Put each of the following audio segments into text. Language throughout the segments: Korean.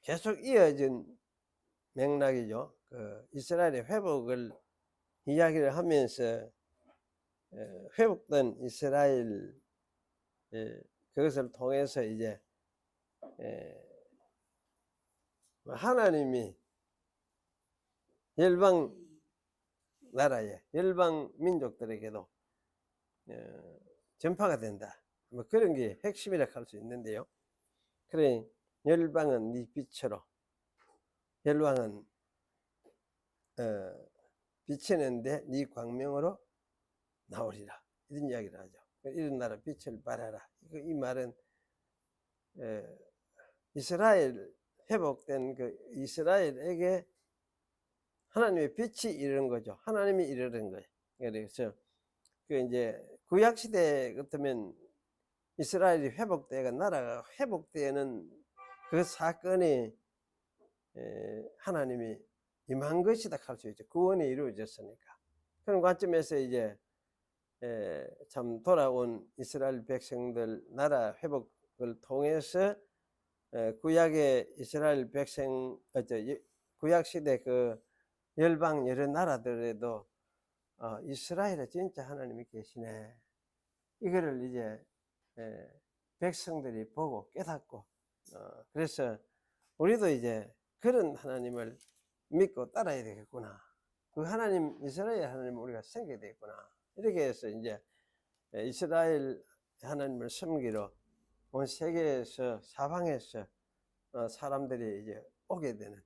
계속 이어진 맥락이죠. 이스라엘의 회복을 이야기를 하면서 회복된 이스라엘, 그것을 통해서 이제 하나님이 열방 나라에, 열방 민족들에게도 전파가 된다. 뭐 그런 게 핵심이라 할 수 있는데요. 그래, 열방은 네 빛으로, 열방은 비치는데 네 광명으로 나오리라, 이런 이야기를 하죠. 이런 나라 빛을 발하라. 이 말은 이스라엘, 회복된 그 이스라엘에게 하나님의 빛이 이르는 거죠. 하나님이 이르는 거예요. 그래서 이제 구약 시대 같으면 이스라엘이 회복되가, 나라가 회복되는 그 사건이 하나님이 임한 것이다 할 수 있죠. 구원이 이루어졌으니까. 그런 관점에서 이제 참 돌아온 이스라엘 백성들 나라 회복을 통해서 구약의 이스라엘 백성, 구약 시대 그 열방 여러 나라들에도 이스라엘에 진짜 하나님이 계시네, 이거를 이제 백성들이 보고 깨닫고, 그래서 우리도 이제 그런 하나님을 믿고 따라야 되겠구나. 그 하나님, 이스라엘 하나님을 우리가 섬겨야 되겠구나. 이렇게 해서 이제 이스라엘 하나님을 섬기러 온 세계에서, 사방에서 사람들이 이제 오게 되는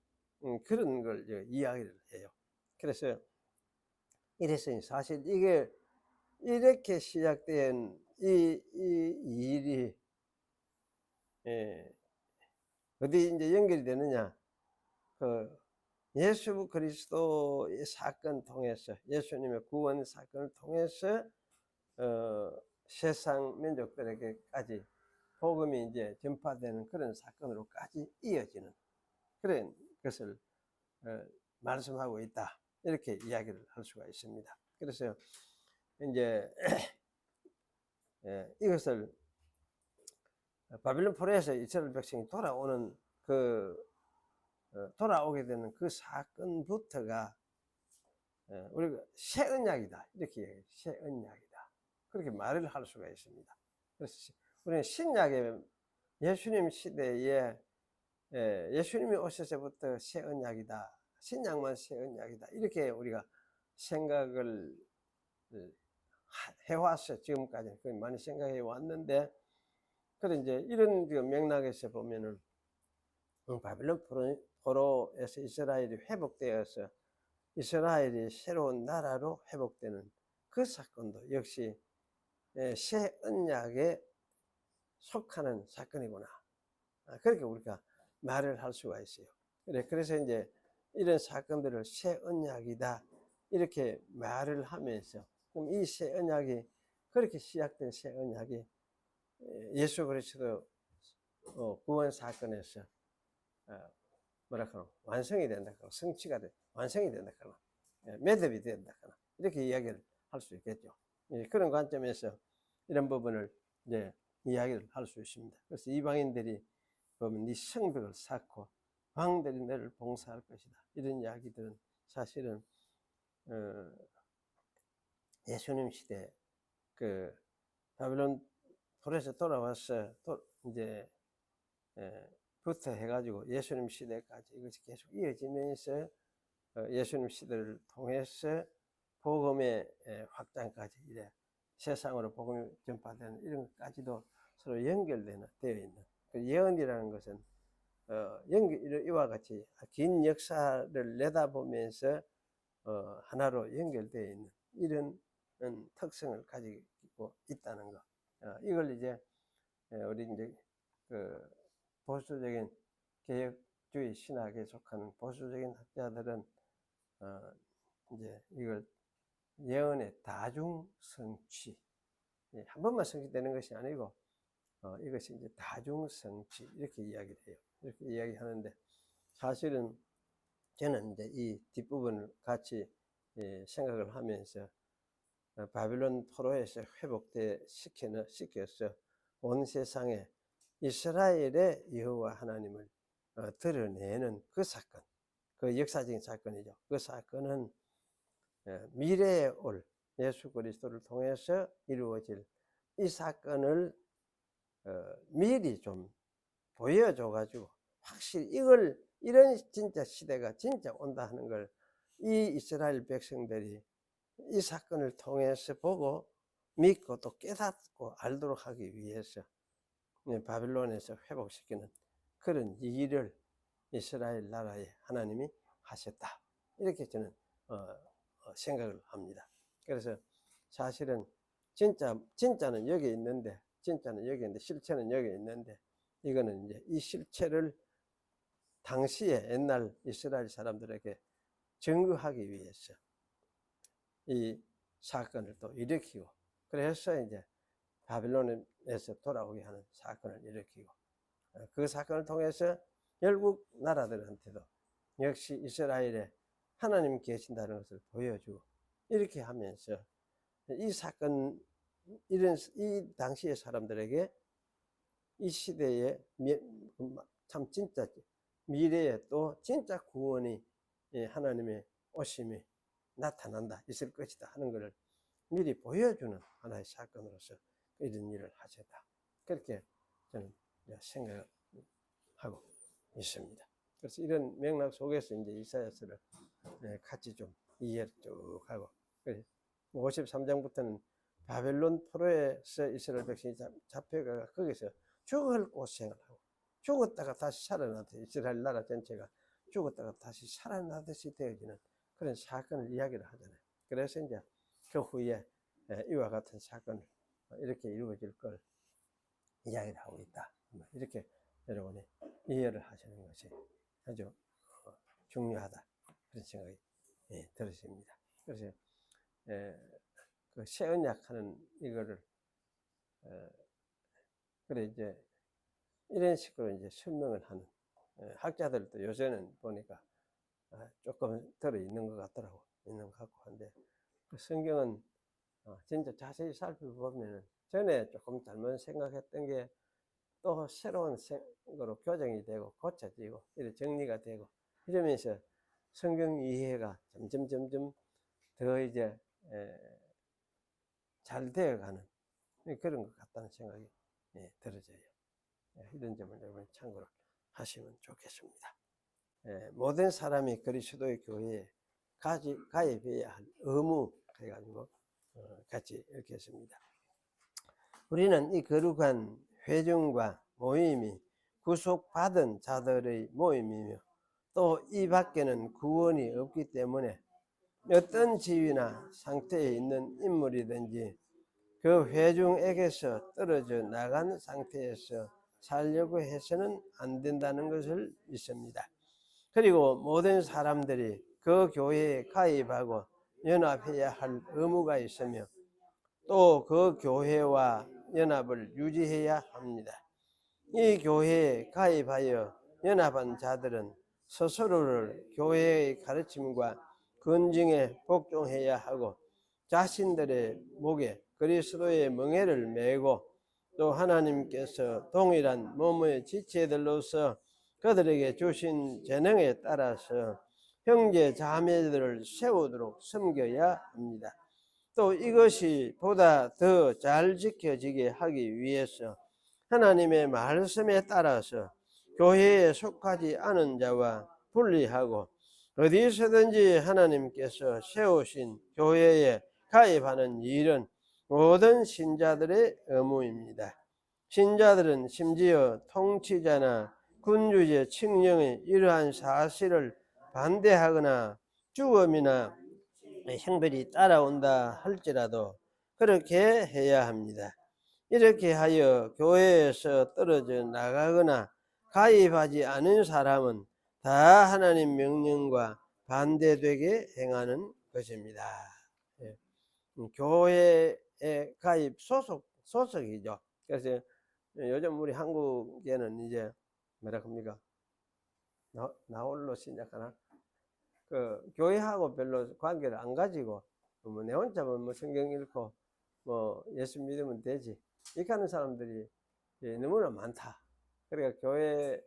그런 걸 이제 이야기를 해요. 그래서 이래서 사실 이게 이렇게 시작된 이 일이 어디 이제 연결이 되느냐? 예수 그리스도의 사건 통해서, 예수님의 구원 사건을 통해서 세상 민족들에게까지 복음이 이제 전파되는 그런 사건으로까지 이어지는 그런 것을 말씀하고 있다, 이렇게 이야기를 할 수가 있습니다. 그래서 이제 이것을 바빌론 포로에서 이스라엘 백성이 돌아오는 돌아오게 되는 그 사건부터가 우리가 새 언약이다, 이렇게 얘기해요. 새 언약이다, 그렇게 말을 할 수가 있습니다. 그래서 우리는 신약의 예수님 시대에 예수님이 오셔서부터 새 언약이다, 신약만 새 언약이다, 이렇게 우리가 생각을 해왔어요. 지금까지 많이 생각해 왔는데, 그래 이제 이런 맥락에서 보면은 바빌론 포로에서 이스라엘이 회복되어서 이스라엘이 새로운 나라로 회복되는 그 사건도 역시 새 언약에 속하는 사건이구나, 그렇게 우리가 말을 할 수가 있어요. 그래서 이제 이런 사건들을 새 언약이다, 이렇게 말을 하면서, 그럼 이 새 언약이, 그렇게 시작된 새 언약이 예수 그리스도 구원 사건에서 완성이 된다, 성취가 완성이 된다, 매듭이 된다, 이렇게 이야기를 할 수 있겠죠. 그런 관점에서 이런 부분을 이제 이야기를 할 수 있습니다. 그래서 이방인들이 보면 네 성벽을 쌓고 왕들이 너를 봉사할 것이다, 이런 이야기들은 사실은 예수님 시대 바빌론 포로에서 돌아와서 이제 부터 해가지고 예수님 시대까지 이것이 계속 이어지면서 예수님 시대를 통해서 복음의 확장까지, 이래 세상으로 복음이 전파되는 이런 것까지도 서로 연결되어 있는 그 예언이라는 것은 이와 같이 긴 역사를 내다보면서 하나로 연결되어 있는 이런 특성을 가지고 있다는 것. 이걸 이제 우리 이제 보수적인 개혁주의 신학에 속하는 보수적인 학자들은 이제 이걸 예언의 다중성취, 한 번만 성취되는 것이 아니고 이것이 이제 다중성취, 이렇게 이야기를 해요. 이렇게 이야기하는데, 사실은 저는 이제 이 뒷부분을 같이 생각을 하면서 바빌론 포로에서 시켜서 온 세상에 이스라엘의 여호와 하나님을 드러내는 그 사건, 그 역사적인 사건이죠. 그 사건은 미래에 올 예수 그리스도를 통해서 이루어질 이 사건을 미리 좀 보여줘 가지고 확실히 이런 진짜 시대가 진짜 온다 하는 걸 이 이스라엘 백성들이 이 사건을 통해서 보고 믿고 또 깨닫고 알도록 하기 위해서 바빌론에서 회복시키는 그런 일을 이스라엘 나라에 하나님이 하셨다. 이렇게 저는 생각을 합니다. 그래서 사실은 진짜는 여기 있는데, 실체는 여기 있는데, 이거는 이제 이 실체를 당시에 옛날 이스라엘 사람들에게 증거하기 위해서 이 사건을 또 일으키고, 그래서 이제 바빌론에서 돌아오게 하는 사건을 일으키고, 그 사건을 통해서 열국 나라들한테도 역시 이스라엘에 하나님 계신다는 것을 보여주고, 이렇게 하면서 이 사건, 이 당시의 사람들에게 이 시대에 참 진짜 미래에 또 진짜 구원이 하나님의 오심이 나타난다, 있을 것이다 하는 것을 미리 보여주는 하나의 사건으로서 이런 일을 하셨다. 그렇게 저는 생각하고 있습니다. 그래서 이런 맥락 속에서 이제 이사야서를 같이 좀 이해를 쭉 하고, 53장부터는 바벨론 포로에서 이스라엘 백성이 잡혀가 거기서 죽을 고생을 하고, 죽었다가 다시 살아나듯이, 이스라엘 나라 전체가 죽었다가 다시 살아나듯이 되어지는 그런 사건을 이야기를 하잖아요. 그래서 이제 그 후에 이와 같은 사건을 이렇게 이루어질 걸 이야기를 하고 있다. 이렇게 여러분이 이해를 하시는 것이 아주 중요하다, 그런 생각이 들었습니다. 그래서 그 새 언약 하는 이거를 그래 이제 이런 식으로 이제 설명을 하는 학자들도 요새는 보니까 조금 들어 있는 것 같더라고, 있는 것 같고 한데, 그 성경은 진짜 자세히 살펴보면은 전에 조금 잘못 생각했던 게 또 새로운 생각으로 교정이 되고 고쳐지고 이렇게 정리가 되고 이러면서 성경 이해가 점점 더 이제 잘 되어가는 그런 것 같다는 생각이 들어져요. 이런 점을 여러분 참고를 하시면 좋겠습니다. 모든 사람이 그리스도의 교회에 가입해야 할 의무 해가지고 같이 읽겠습니다. 우리는 이 거룩한 회중과 모임이 구속받은 자들의 모임이며 또 이 밖에는 구원이 없기 때문에 어떤 지위나 상태에 있는 인물이든지 그 회중에게서 떨어져 나간 상태에서 살려고 해서는 안 된다는 것을 믿습니다. 그리고 모든 사람들이 그 교회에 가입하고 연합해야 할 의무가 있으며 또 그 교회와 연합을 유지해야 합니다. 이 교회에 가입하여 연합한 자들은 스스로를 교회의 가르침과 건증에 복종해야 하고 자신들의 목에 그리스도의 멍에를 메고 또 하나님께서 동일한 몸의 지체들로서 그들에게 주신 재능에 따라서 형제 자매들을 세우도록 섬겨야 합니다. 또 이것이 보다 더 잘 지켜지게 하기 위해서 하나님의 말씀에 따라서 교회에 속하지 않은 자와 분리하고 어디서든지 하나님께서 세우신 교회에 가입하는 일은 모든 신자들의 의무입니다. 신자들은 심지어 통치자나 군주의 칙령의 이러한 사실을 반대하거나 죽음이나 형벌이 따라온다 할지라도 그렇게 해야 합니다. 이렇게 하여 교회에서 떨어져 나가거나 가입하지 않은 사람은 다 하나님 명령과 반대되게 행하는 것입니다. 교회에 가입 소속이죠. 그래서 요즘 우리 한국에는 이제 뭐라 합니까? 나홀로 신약하나? 그 교회하고 별로 관계를 안 가지고 뭐 내 혼자만 뭐 성경 읽고 뭐 예수 믿으면 되지 이렇게 하는 사람들이 너무나 많다. 그러니까 교회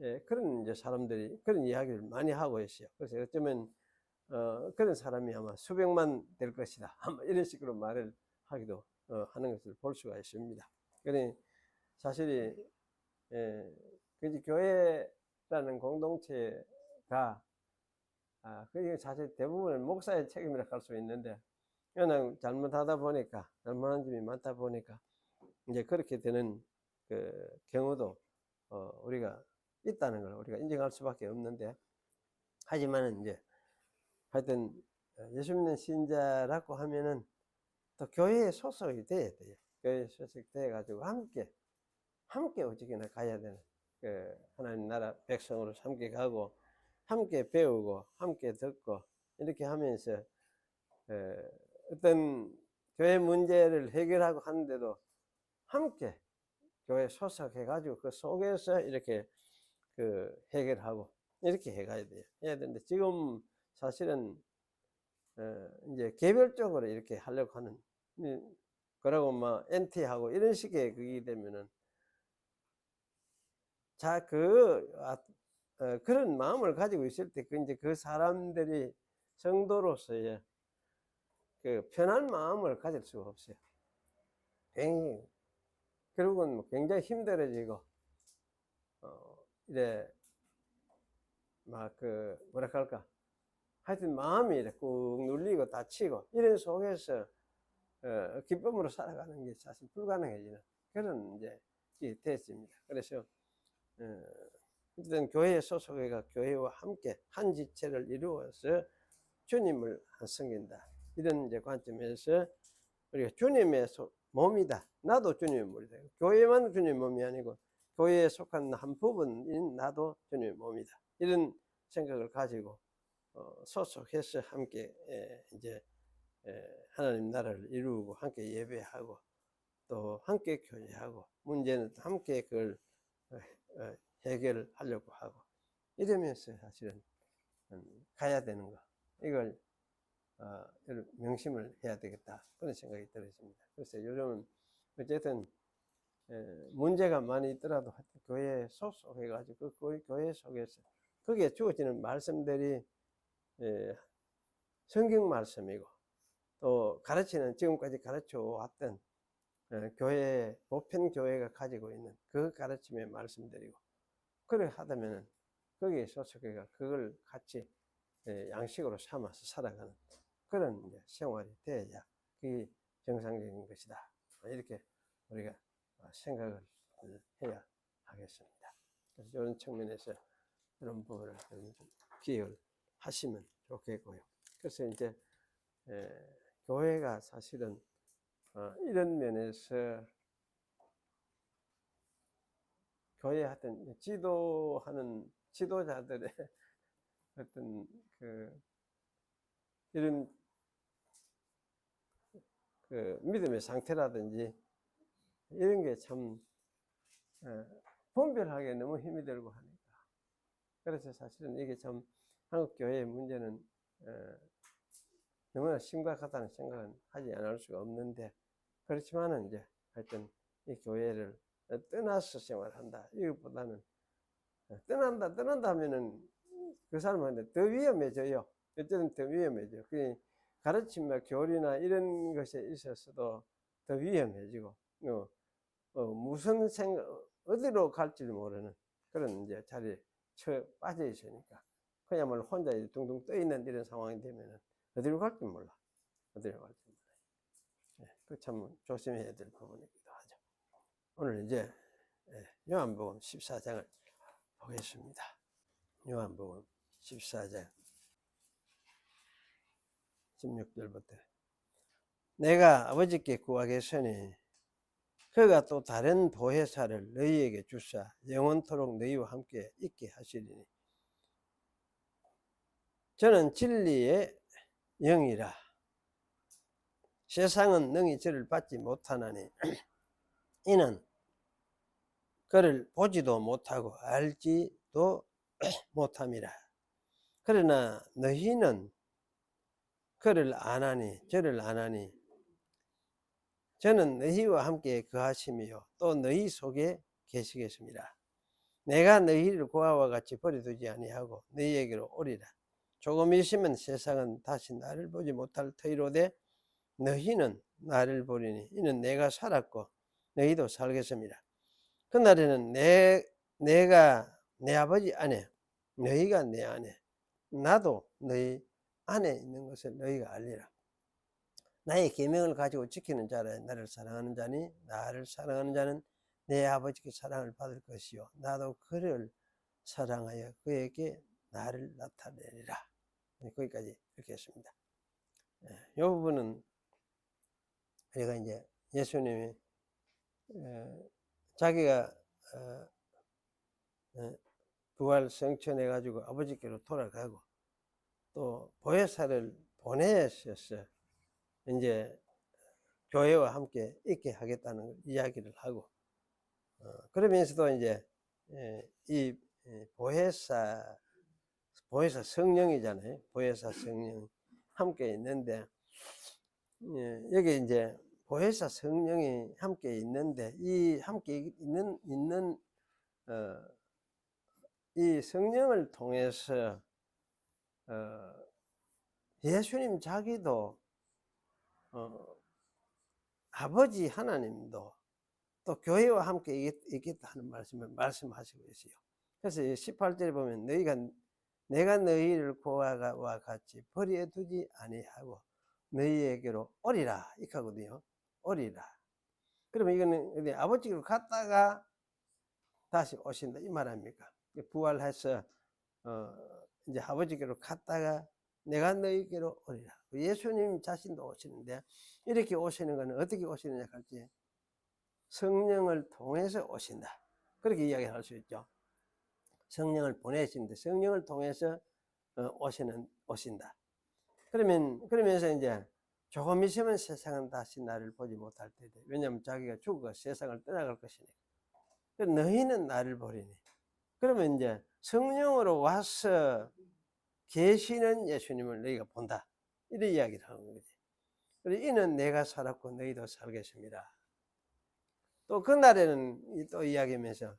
예, 그런 이제 사람들이 그런 이야기를 많이 하고 있어요. 그래서 어쩌면 그런 사람이 아마 수백만 될 것이다. 아마 이런 식으로 말을 하기도 하는 것을 볼 수가 있습니다. 그러니 사실이 그 교회라는 공동체가 그게 사실 대부분은 목사의 책임이라 할 수 있는데 그냥 잘못하다 보니까 잘못한 점이 많다 보니까 이제 그렇게 되는 그 경우도 우리가 있다는 걸 우리가 인정할 수밖에 없는데 하지만은 이제 하여튼 예수 믿는 신자라고 하면은 또 교회에 소속이 돼야 돼요. 교회에 소속돼 가지고 함께 어떻게나 가야 되는 그 하나님 나라 백성으로 함께 가고 함께 배우고 함께 듣고 이렇게 하면서 어떤 교회 문제를 해결하고 하는데도 함께 교회 소속해 가지고 그 속에서 이렇게 그 해결하고 이렇게 해가야 돼요. 해야 되는데 지금 사실은 이제 개별적으로 이렇게 하려고 하는 그러고 뭐 NT하고 이런 식의 그게 되면은 그런 마음을 가지고 있을 때 이제 그 사람들이 성도로서의 그 편한 마음을 가질 수가 없어요. 굉장히 결국은 굉장히 힘들어지고 이래 막 뭐라 할까 하여튼 마음이 이렇게 꾹 눌리고 다치고 이런 속에서 기쁨으로 살아가는 게 사실 불가능해지는 그런 이제 됐습니다. 그래서 어쨌든 교회에 소속해가 교회와 함께 한 지체를 이루어서 주님을 섬긴다. 이런 이제 관점에서 우리가 주님의 몸이다. 나도 주님의 몸이다. 교회만 주님의 몸이 아니고 교회에 속한 한 부분인 나도 주님의 몸이다. 이런 생각을 가지고 소속해서 함께 이제 하나님 나라를 이루고 함께 예배하고 또 함께 교제하고 문제는 함께 그걸 해결하려고 하고 이러면서 사실은 가야 되는 거 이걸 명심을 해야 되겠다 그런 생각이 들었습니다. 그래서 요즘은 어쨌든 문제가 많이 있더라도 교회에 소속해 가지고 그 교회 속에서 거기에 주어지는 말씀들이 성경 말씀이고 또 가르치는 지금까지 가르쳐 왔던 교회 보편 교회가 가지고 있는 그 가르침의 말씀들이고 그래 하다면은 거기에 소속해가 그걸 같이 양식으로 삼아서 살아가는 그런 이제 생활이 되어야 그게 정상적인 것이다. 이렇게 우리가 생각을 해야 하겠습니다. 그래서 이런 측면에서 이런 부분을 기억을 하시면 좋겠고요. 그래서 이제 교회가 사실은 이런 면에서 교회 하여튼 지도하는 지도자들의 어떤 이런 믿음의 상태라든지 이런 게 참 분별하기에 너무 힘이 들고 하니까 그래서 사실은 이게 참 한국 교회의 문제는 너무나 심각하다는 생각은 하지 않을 수가 없는데 그렇지만은 이제 하여튼 이 교회를 떠나서 생활한다 이것보다는 떠난다 하면은 그 사람한테 더 위험해져요. 어쨌든 더 위험해져요. 그 가르침과 교리나 이런 것에 있어서도 더 위험해지고 무슨 어디로 갈지를 모르는 그런 이제 자리에 빠져 있으니까 그야말로 혼자 둥둥 떠 있는 이런 상황이 되면은 어디로 갈지 몰라. 어디로 갈지 몰라. 그 참 조심해야 될 부분이기도 하죠. 오늘 이제 요한복음 14장을 보겠습니다. 요한복음 14장 16절부터 내가 아버지께 구하겠으니 그가 또 다른 보혜사를 너희에게 주사 영원토록 너희와 함께 있게 하시리니 저는 진리의 영이라 세상은 능히 저를 받지 못하나니 이는 그를 보지도 못하고 알지도 못함이라. 그러나 너희는 그를 아나니 저를 아나니 저는 너희와 함께 거하심이요 또 너희 속에 계시겠습니다. 내가 너희를 고아와 같이 버려두지 아니하고 너희에게로 오리라. 조금 있으면 세상은 다시 나를 보지 못할 터이로되 너희는 나를 보리니 이는 내가 살았고 너희도 살겠습니다. 그날에는 내가 내 아버지 안에 너희가 내 안에 나도 너희 안에 있는 것을 너희가 알리라. 나의 계명을 가지고 지키는 자라 나를 사랑하는 자니 나를 사랑하는 자는 내 아버지께 사랑을 받을 것이요 나도 그를 사랑하여 그에게 나를 나타내리라. 거기까지 이렇게 했습니다. 이 부분은 우리가 이제 예수님이 자기가 부활 성천해 가지고 아버지께로 돌아가고 또 보혜사를 보내셔서 이제 교회와 함께 있게 하겠다는 이야기를 하고 그러면서도 이제 이 보혜사 성령이잖아요. 보혜사 성령 함께 있는데 여기 이제 보혜사 성령이 함께 있는데 이 함께 있는 이 성령을 통해서 예수님 자기도 아버지 하나님도 또 교회와 함께 있겠다 하는 말씀을 말씀하시고 계세요. 그래서 18절에 보면 내가 너희를 고아와 같이 버려두지 아니하고 너희에게로 오리라 이렇게 하거든요. 오리라. 그러면 이거는 아버지로 갔다가 다시 오신다 이 말 아닙니까? 부활해서 이제 아버지께로 갔다가 내가 너희께로 오리라. 예수님 자신도 오시는데 이렇게 오시는 것은 어떻게 오시느냐 할지 성령을 통해서 오신다. 그렇게 이야기할 수 있죠. 성령을 보내신데 성령을 통해서 오신다. 그러면서 이제 조금 있으면 세상은 다시 나를 보지 못할 테다. 왜냐하면 자기가 죽어 세상을 떠나갈 것이니까. 너희는 나를 보리니. 그러면 이제 성령으로 와서 계시는 예수님을 너희가 본다. 이런 이야기를 하는 거지. 그리고 이는 내가 살았고 너희도 살겠습니다. 또 그날에는 또 이야기하면서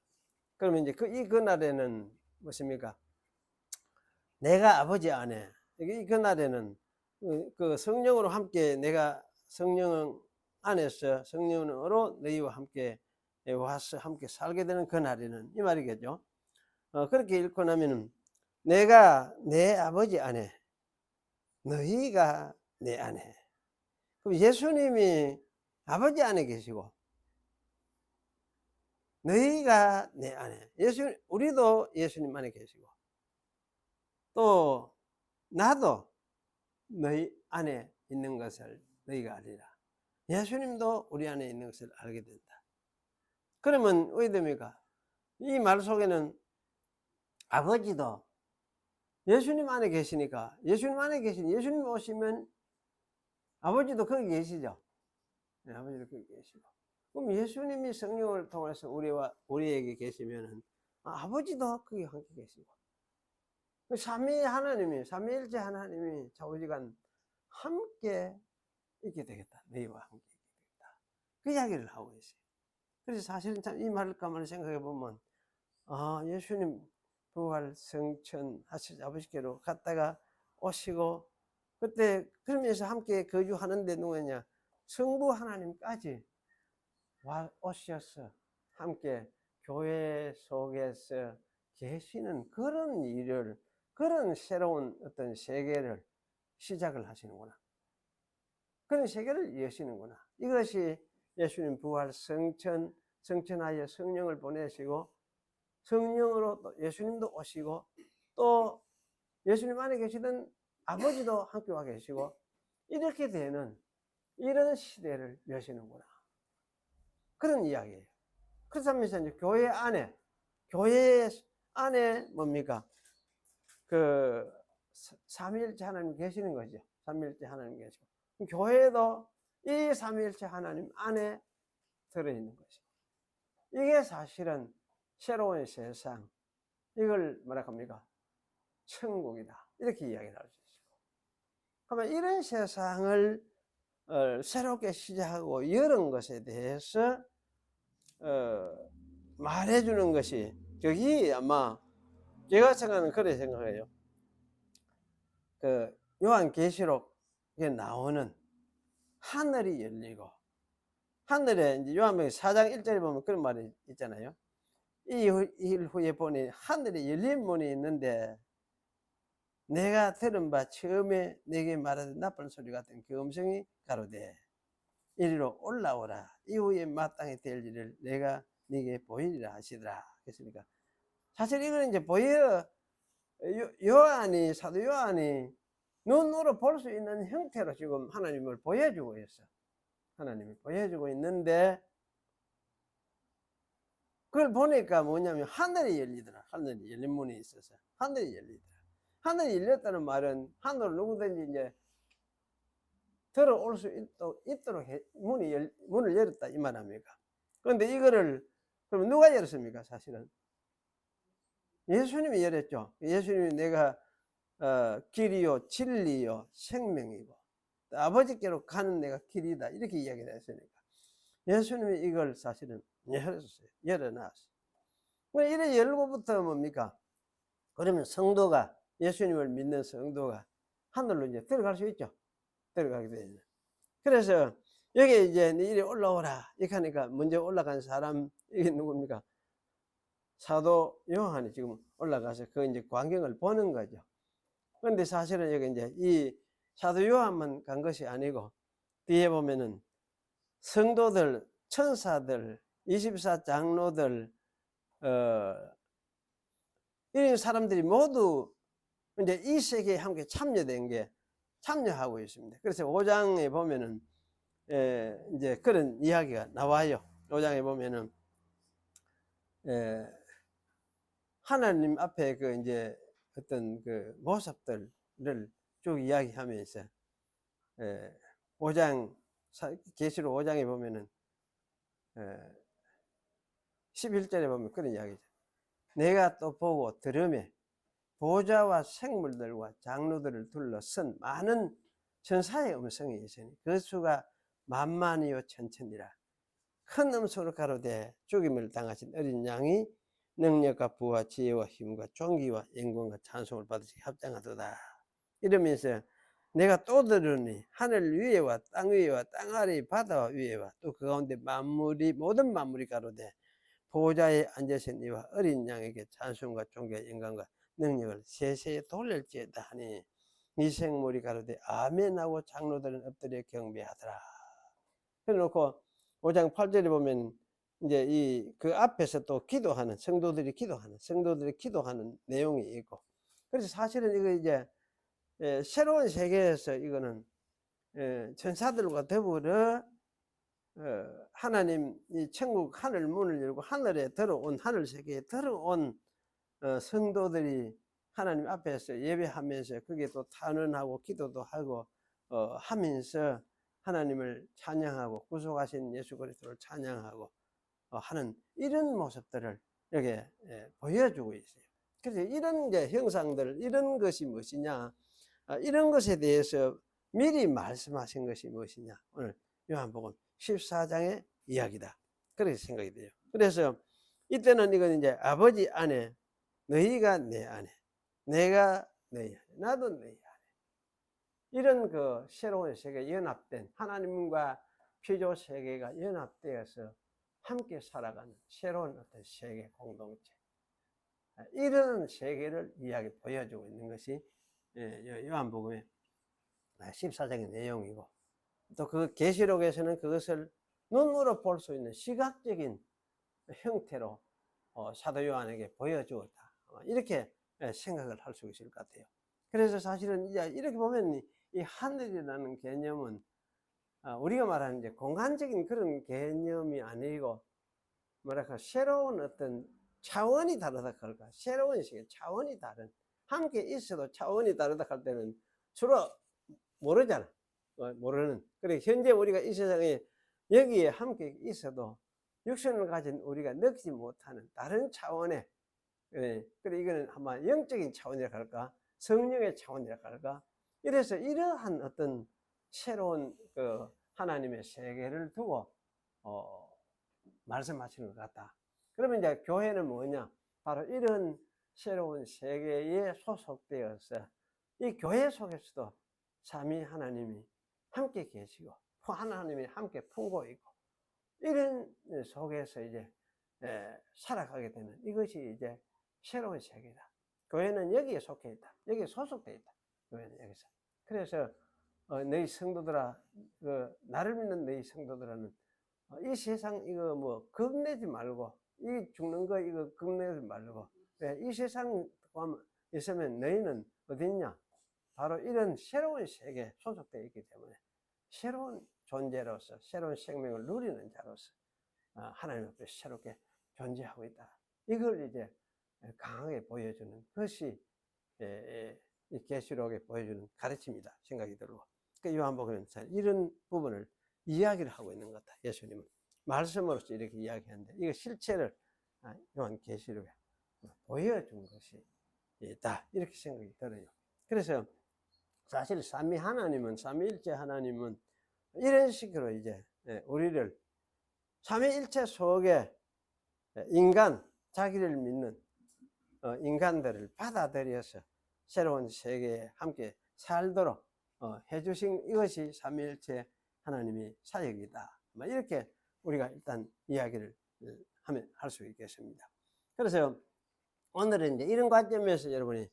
그러면 이제 그날에는 무엇입니까? 내가 아버지 안에 그날에는 그 성령으로 함께 내가 성령 안에서 성령으로 너희와 함께 와서 함께 살게 되는 그날에는 이 말이겠죠. 그렇게 읽고 나면은 내가 내 아버지 안에 너희가 내 안에 그럼 예수님이 아버지 안에 계시고 너희가 내 안에 우리도 예수님 안에 계시고 또 나도 너희 안에 있는 것을 너희가 알리라. 예수님도 우리 안에 있는 것을 알게 된다. 그러면 왜 됩니까? 이 말 속에는 아버지도 예수님 안에 계시니까 예수님 안에 계신 예수님 오시면 아버지도 거기 계시죠. 네, 아버지도 거기 계시고 그럼 예수님이 성령을 통해서 우리에게 계시면은 아버지도 거기 함께 계시고 삼위일체 하나님이 좌우지간 함께 있게 되겠다. 너희와 함께 있게 되겠다. 그 이야기를 하고 있어요. 그래서 사실은 참 이 말을 가만히 생각해 보면 예수님 부활 성천 하셔서 아버지께로 갔다가 오시고 그때 그러면서 함께 거주하는데 누구냐 성부 하나님까지 오셔서 함께 교회 속에서 계시는 그런 새로운 어떤 세계를 시작을 하시는구나. 그런 세계를 여시는구나. 이것이 예수님 부활 성천하여 성령을 보내시고 성령으로 또 예수님도 오시고 또 예수님 안에 계시던 아버지도 함께 와 계시고 이렇게 되는 이런 시대를 여시는구나. 그런 이야기예요. 그래서 이제 교회 안에 뭡니까? 그 삼위일체 하나님 계시는 거죠. 삼위일체 하나님 계시고 교회도 이 삼위일체 하나님 안에 들어있는 것이고 이게 사실은 새로운 세상 이걸 뭐라 합니까? 천국이다. 이렇게 이야기를 할 수 있어요. 그러면 이런 세상을 새롭게 시작하고 이런 것에 대해서 말해주는 것이 거기 아마 제가 생각하는 그래 생각해요. 그 요한계시록에 나오는 하늘이 열리고, 하늘에 이제 요한복음 4장 1절에 보면 그런 말이 있잖아요. 이 일 후에 보니 하늘에 열린 문이 있는데 내가 들은 바 처음에 내게 말하던 나쁜 소리 같은 그 음성이 가로되 이리로 올라오라. 이후에 마땅히 될 일을 내가 네게 보이리라 하시더라. 그랬으니까 사실 이거는 이제 요한이, 사도 요한이 눈으로 볼 수 있는 형태로 지금 하나님을 보여주고 있어. 하나님이 보여주고 있는데 그걸 보니까 뭐냐면 하늘이 열리더라. 하늘이 열린 문이 있어서 하늘이 열리더라. 하늘이 열렸다는 말은 하늘 누구든지 이제 들어올 수 있도록 문을 열었다 이 말 아닙니까? 그런데 이거를 그럼 누가 열었습니까? 사실은 예수님이 열었죠. 예수님이 내가 길이요 진리요 생명이고 아버지께로 가는 내가 길이다 이렇게 이야기를 했으니까 예수님이 이걸 사실은 열었어요. 열어놨어요. 이래 열고부터 뭡니까? 그러면 성도가, 예수님을 믿는 성도가 하늘로 이제 들어갈 수 있죠. 들어가게 되죠. 그래서 여기 이제 이리 올라오라 이렇게 하니까 먼저 올라간 사람 이게 누굽니까? 사도 요한이 지금 올라가서 그 이제 광경을 보는 거죠. 그런데 사실은 여기 이제 이 사도 요한만 간 것이 아니고 뒤에 보면은 성도들, 천사들, 24장로들 이런 사람들이 모두 이제 이 세계에 함께 참여하고 있습니다. 그래서 5장에 보면은 이제 그런 이야기가 나와요. 5장에 보면은 하나님 앞에 그 이제 어떤 그 모습들을 쭉 이야기하면서 5장 계시록 5장에 보면은 11절에 보면 그런 이야기죠. 내가 또 보고 들으매 보좌와 생물들과 장로들을 둘러선 많은 천사의 음성이 있으니 그 수가 만만이요 천천이라. 큰 음성으로 가로되 죽임을 당하신 어린 양이 능력과 부와 지혜와 힘과 존귀와 영광과 찬송을 받으시기 합당하도다. 이러면서 내가 또 들으니 하늘 위에와 땅 위에와 땅 아래 바다 위에와 또 그 가운데 만물이 모든 만물이 가로되 보좌에 앉으신 이와 어린 양에게 찬송과 존귀와 영광과 능력을 세세에 돌릴지어다 하니 이 생물이 가로되 아멘하고 장로들은 엎드려 경배하더라. 그래놓고 5장 8절에 보면 이제 그 앞에서 또 기도하는 성도들이 기도하는 내용이 있고, 그래서 사실은 이거 이제 새로운 세계에서 이거는 천사들과 더불어 하나님 이 천국 하늘 문을 열고 하늘에 들어온 하늘 세계에 들어온 성도들이 하나님 앞에서 예배하면서 그게 또 탄원하고 기도도 하고 하면서 하나님을 찬양하고 구속하신 예수 그리스도를 찬양하고 하는 이런 모습들을 여기 보여주고 있어요. 그래서 이런 이제 형상들, 이런 것이 무엇이냐, 이런 것에 대해서 미리 말씀하신 것이 무엇이냐, 오늘 요한복음 14장의 이야기다 그렇게 생각이 돼요. 그래서 이때는 이건 이제 아버지 안에, 너희가 내 안에, 내가 너희 안에, 나도 너희 안에, 이런 그 새로운 세계 연합된 하나님과 피조 세계가 연합되어서 함께 살아가는 새로운 어떤 세계 공동체, 이런 세계를 이야기 보여주고 있는 것이 요한복음의 14장의 내용이고, 또 그 계시록에서는 그것을 눈으로 볼 수 있는 시각적인 형태로 사도 요한에게 보여주었다, 이렇게 생각을 할 수 있을 것 같아요. 그래서 사실은 이제 이렇게 보면 이 하늘이라는 개념은 우리가 말하는 이제 공간적인 그런 개념이 아니고 뭐랄까 새로운 어떤 차원이 다르다 할까, 새로운 세계 차원이 다른, 함께 있어도 차원이 다르다 할 때는 주로 모르잖아. 모르는. 그래 현재 우리가 이 세상에 여기에 함께 있어도 육신을 가진 우리가 느끼지 못하는 다른 차원의, 그래 이거는 아마 영적인 차원이라 할까, 성령의 차원이라 할까, 이래서 이러한 어떤 새로운 그 하나님의 세계를 두고 말씀하시는 것 같다. 그러면 이제 교회는 뭐냐? 바로 이런 새로운 세계에 소속되어서 이 교회 속에서도 삼위 하나님이 함께 계시고 하나님이 함께 품고 있고 이런 속에서 이제 살아가게 되는 이것이 이제 새로운 세계다. 교회는 여기에 속해 있다. 여기에 소속되어 있다. 교회는 여기서. 그래서 너희 성도들아, 나를 믿는 너희 성도들아는 이 세상 이거 뭐 겁내지 말고 이 죽는 거 이거 겁내지 말고 이 세상 있으면 너희는 어디 있냐? 바로 이런 새로운 세계에 소속되어 있기 때문에 새로운 존재로서 새로운 생명을 누리는 자로서 하나님 앞에 새롭게 존재하고 있다. 이걸 이제 강하게 보여주는 것이 이 계시록에 보여주는 가르침이다 생각이 들고, 그러니까 요한복음은 이런 부분을 이야기를 하고 있는 것 같다. 예수님은 말씀으로서 이렇게 이야기하는데 이거 실체를 요한 계시록에 보여준 것이 있다 이렇게 생각이 들어요. 그래서 사실 삼위일체 하나님은 이런 식으로 이제 우리를 삼위일체 속에 자기를 믿는 인간들을 받아들여서 새로운 세계에 함께 살도록 해주신 이것이 삼위일체 하나님의 사역이다. 이렇게 우리가 일단 이야기를 하면 할 수 있겠습니다. 그래서 오늘은 이제 이런 관점에서 여러분이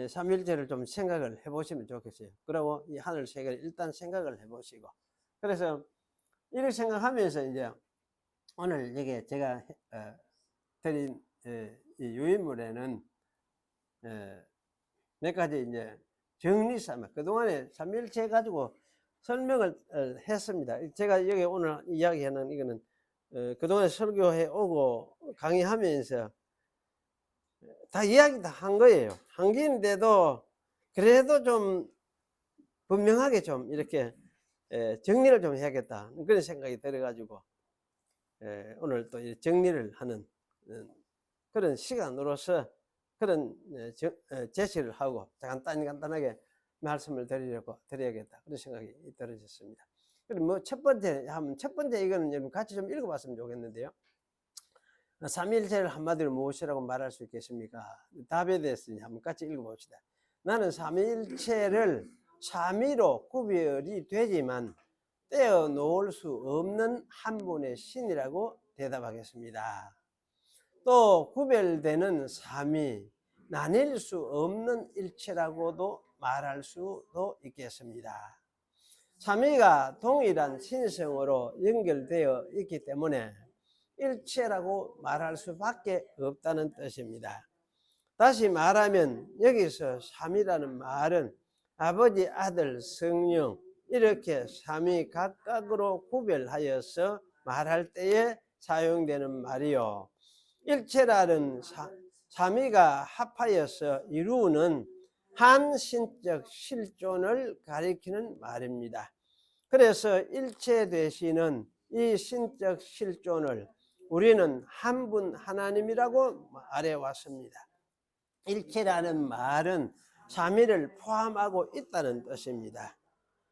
삼위일체를 좀 생각을 해보시면 좋겠어요. 그리고 이 하늘 세계를 일단 생각을 해보시고, 그래서 이렇게 생각하면서 이제 오늘 이게 제가 드린 이 유인물에는 몇 가지 이제 정리 삼아 그동안에 삼위일체 가지고 설명을 했습니다. 제가 여기 오늘 이야기하는 이거는 그동안에 설교해 오고 강의하면서 다 이야기 다 한 거예요. 한 게인데도 그래도 좀 분명하게 좀 이렇게 정리를 좀 해야겠다 그런 생각이 들어가지고 오늘 또 정리를 하는 그런 시간으로서 그런 제시를 하고 간단하게 말씀을 드려야겠다 그런 생각이 들어졌습니다. 그럼 뭐 첫 번째 이거는 여러분 같이 좀 읽어봤으면 좋겠는데요. 삼위일체를 한마디로 무엇이라고 말할 수 있겠습니까? 답에 대해서 한번 같이 읽어봅시다. 나는 삼위일체를 삼위로 구별이 되지만 떼어 놓을 수 없는 한 분의 신이라고 대답하겠습니다. 또 구별되는 삼위, 나뉠 수 없는 일체라고도 말할 수도 있겠습니다. 삼위가 동일한 신성으로 연결되어 있기 때문에 일체라고 말할 수밖에 없다는 뜻입니다. 다시 말하면 여기서 삼위라는 말은 아버지, 아들, 성령 이렇게 삼위 각각으로 구별하여서 말할 때에 사용되는 말이요, 일체라는 삼위가 합하여서 이루는 한 신적 실존을 가리키는 말입니다. 그래서 일체 되시는 이 신적 실존을 우리는 한 분 하나님이라고 말해왔습니다. 일체라는 말은 삼위를 포함하고 있다는 뜻입니다.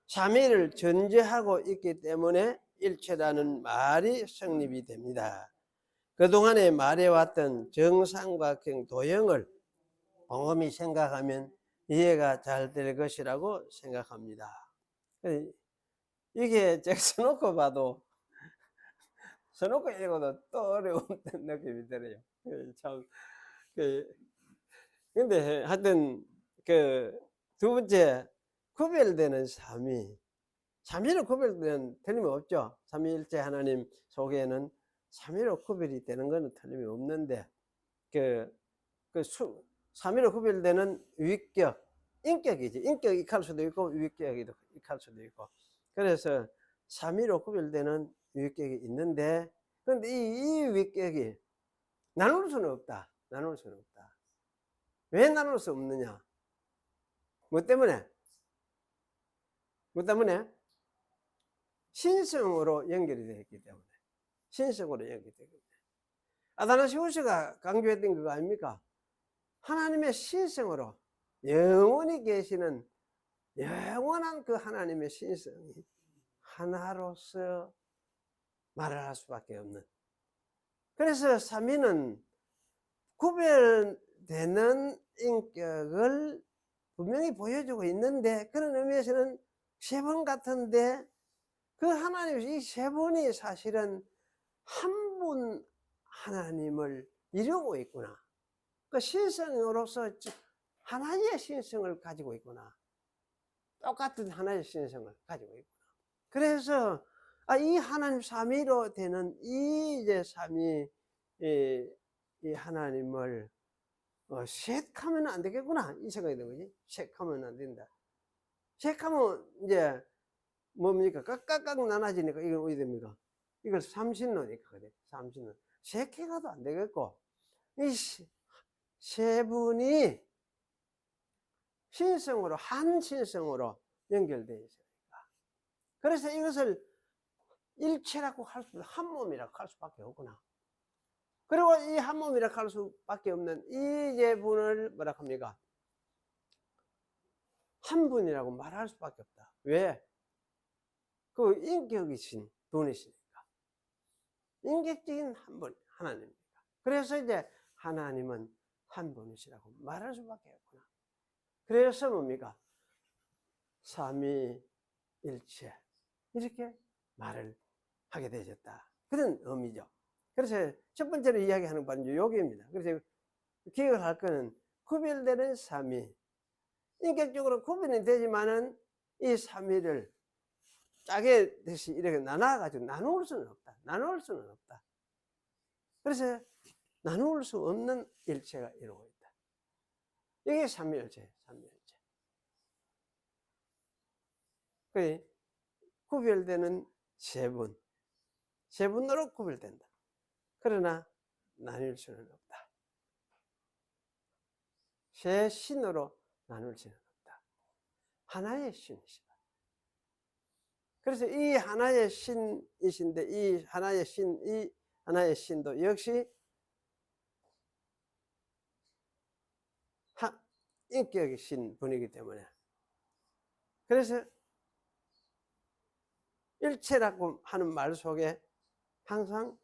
삼위를 전제하고 있기 때문에 일체라는 말이 성립이 됩니다. 그동안에 말해왔던 정삼각형 도형을 곰곰이 생각하면 이해가 잘 될 것이라고 생각합니다. 이게 제가 써놓고 읽어도 또 어려운 느낌이 들어요. 참, 근데 하여튼 두 번째 구별되는 삼위로 구별되는 틀림없죠. 삼위일체 하나님 속에는 삼위로 구별이 되는 것은 틀림이 없는데 삼위로 구별되는 위격, 인격이지. 인격이 익할 수도 있고 위격이 익할 수도 있고, 그래서 삼위로 구별되는 위격이 있는데, 그런데 이 위격이 나눌 수는 없다. 왜 나눌 수 없느냐? 뭐 때문에? 신성으로 연결이 되어 있기 때문에. 아다나시우스가 강조했던 그거 아닙니까? 하나님의 신성으로 영원히 계시는 영원한 그 하나님의 신성이 하나로서 말을 할 수밖에 없는. 그래서 삼위는 구별되는 인격을 분명히 보여주고 있는데, 그런 의미에서는 세 분 같은데, 그 하나님, 이 세 분이 사실은 한 분 하나님을 이루고 있구나. 그 신성으로서 하나의 신성을 가지고 있구나. 똑같은 하나의 신성을 가지고 있구나. 그래서 이 하나님 삼위로 되는 이 이제 삼위 이 하나님을 셋하면 안 되겠구나, 이 생각이 든 거지. 셋하면 안 된다. 셋하면 이제 뭡니까? 깍깍깍 나눠지니까 이걸 어디 됩니까? 이걸 삼신론이니까 그래. 삼신론. 셋해 가도 안 되겠고, 이 세 분이 신성으로, 한 신성으로 연결되어 있으니까. 그래서 이것을 일체라고 할 수, 한 몸이라고 할 수밖에 없구나. 그리고 이 한 몸이라고 할 수밖에 없는 이 제분을 뭐라 합니까? 한 분이라고 말할 수밖에 없다. 왜? 그 인격이신 분이시니까. 인격적인 한 분, 하나님입니다. 그래서 이제 하나님은 한 분이시라고 말할 수밖에 없구나. 그래서 뭡니까? 삼위일체, 이렇게 말을 하게 되셨다. 그런 의미죠. 그래서 첫 번째로 이야기하는 바는 여기입니다. 그래서 기억을 할 거는 구별되는 삼위. 인격적으로 구별이 되지만은 이 삼위를 짜게 대시 이렇게 나눠가지고 나눌 수는 없다. 나눌 수는 없다. 그래서 나눌 수 없는 일체가 이루고 있다. 이게 삼위일체, 삼위일체. 그 구별되는 세 분으로 구별된다. 그러나 나눌 수는 없다. 세 신으로 나눌 수는 없다. 하나의 신이시다. 그래서 이 하나의 신이신데, 이 하나의 신도 역시 인격이신 분이기 때문에, 그래서 일체라고 하는 말 속에 항상